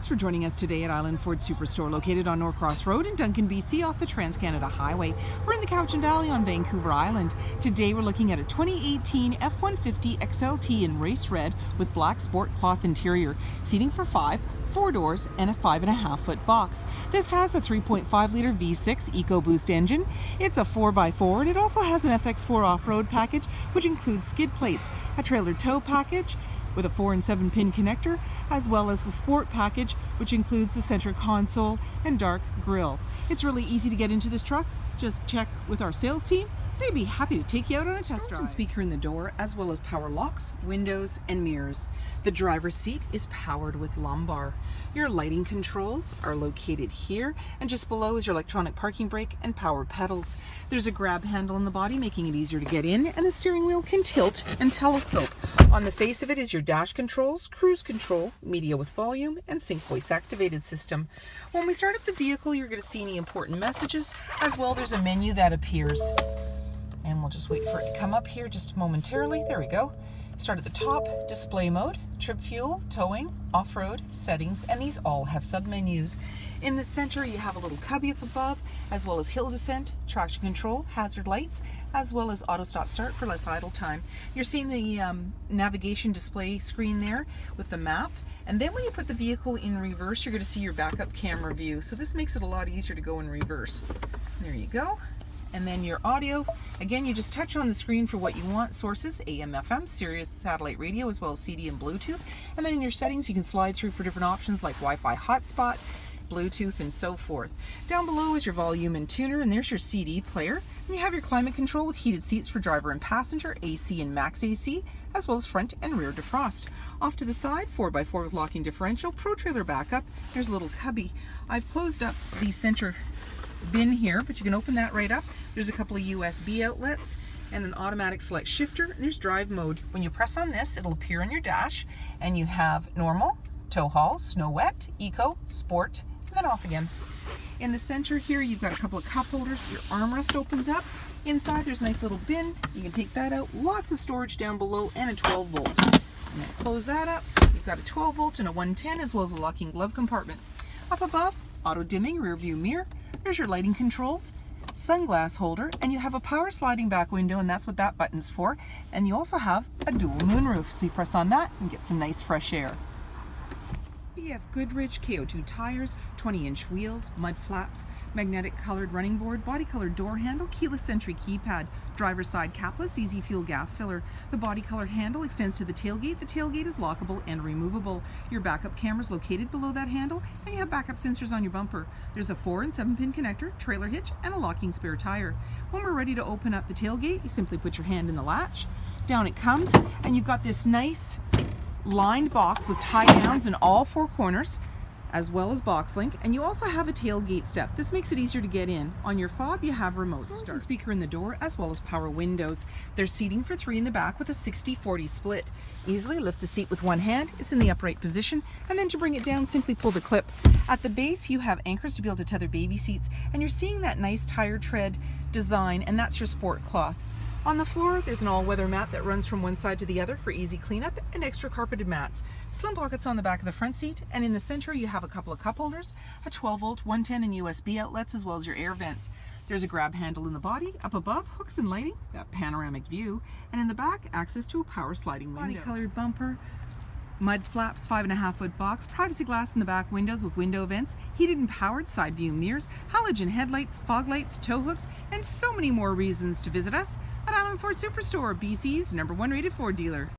Thanks for joining us today at Island Ford Superstore, located on Norcross Road in Duncan, BC, off the Trans-Canada Highway. We're in the Cowichan Valley on Vancouver Island. Today we're looking at a 2018 F-150 XLT in race red with black sport cloth interior, seating for 5, 4 doors, and a 5.5-foot box. This has a 3.5-liter V6 EcoBoost engine. It's a 4x4, and it also has an FX4 off-road package, which includes skid plates, a trailer tow package with a 4 and 7 pin connector, as well as the sport package, which includes the center console and dark grille. It's really easy to get into this truck. Just check with our sales team. They'd be happy to take you out on a test drive. And speaker in the door, as well as power locks, windows, and mirrors. The driver's seat is powered with lumbar. Your lighting controls are located here, and just below is your electronic parking brake and power pedals. There's a grab handle in the body, making it easier to get in, and the steering wheel can tilt and telescope. On the face of it is your dash controls, cruise control, media with volume, and sync voice activated system. When we start up the vehicle, you're going to see any important messages. As well, there's a menu that appears. And we'll just wait for it to come up here just momentarily. There we go. Start at the top, display mode, trip fuel, towing, off-road, settings, and these all have sub-menus. In the center, you have a little cubby up above, as well as hill descent, traction control, hazard lights, as well as auto stop start for less idle time. You're seeing the navigation display screen there with the map. And then when you put the vehicle in reverse, you're going to see your backup camera view. So this makes it a lot easier to go in reverse. There you go. And then your audio, again, you just touch on the screen for what you want. Sources, AM, FM, Sirius satellite radio, as well as CD and Bluetooth. And then in your settings, you can slide through for different options like Wi-Fi hotspot, Bluetooth, and so forth. Down below is your volume and tuner, and there's your CD player. And you have your climate control with heated seats for driver and passenger, AC and max AC, as well as front and rear defrost. Off to the side, 4x4 with locking differential, pro trailer backup. There's a little cubby. I've closed up the center bin here, but you can open that right up. There's a couple of USB outlets and an automatic select shifter. There's drive mode. When you press on this, it'll appear on your dash, and you have normal, tow haul, snow wet, eco, sport, and then off again. In the center here, you've got a couple of cup holders. Your armrest opens up. Inside, there's a nice little bin. You can take that out. Lots of storage down below, and a 12 volt. And then close that up. You've got a 12 volt and a 110, as well as a locking glove compartment. Up above, auto dimming rear view mirror. There's your lighting controls, sunglass holder, and you have a power sliding back window, and that's what that button's for. And you also have a dual moonroof, so you press on that and get some nice fresh air. BF Goodrich KO2 tires, 20-inch wheels, mud flaps, magnetic colored running board, body colored door handle, keyless entry keypad, driver's side capless, easy fuel gas filler. The body colored handle extends to the tailgate. The tailgate is lockable and removable. Your backup camera is located below that handle, and you have backup sensors on your bumper. There's a 4 and 7 pin connector, trailer hitch, and a locking spare tire. When we're ready to open up the tailgate, you simply put your hand in the latch. Down it comes, and you've got this nice lined box with tie downs in all 4 corners, as well as box link, and you also have a tailgate step. This makes it easier to get in. On your fob, you have remote start and speaker in the door, as well as power windows. There's seating for 3 in the back with a 60-40 split. Easily lift the seat with one hand. It's in the upright position, and then to bring it down, simply pull the clip. At the base, you have anchors to be able to tether baby seats, and you're seeing that nice tire tread design, and that's your sport cloth. On the floor, there's an all-weather mat that runs from one side to the other for easy cleanup, and extra carpeted mats. Slim pockets on the back of the front seat, and in the center you have a couple of cup holders, a 12-volt, 110, and USB outlets, as well as your air vents. There's a grab handle in the body. Up above, hooks and lighting, that panoramic view, and in the back, access to a power sliding window. Body-colored bumper, mud flaps, 5.5-foot box, privacy glass in the back windows with window vents, heated and powered side view mirrors, halogen headlights, fog lights, tow hooks, and so many more reasons to visit us at Island Ford Superstore, BC's #1 rated Ford dealer.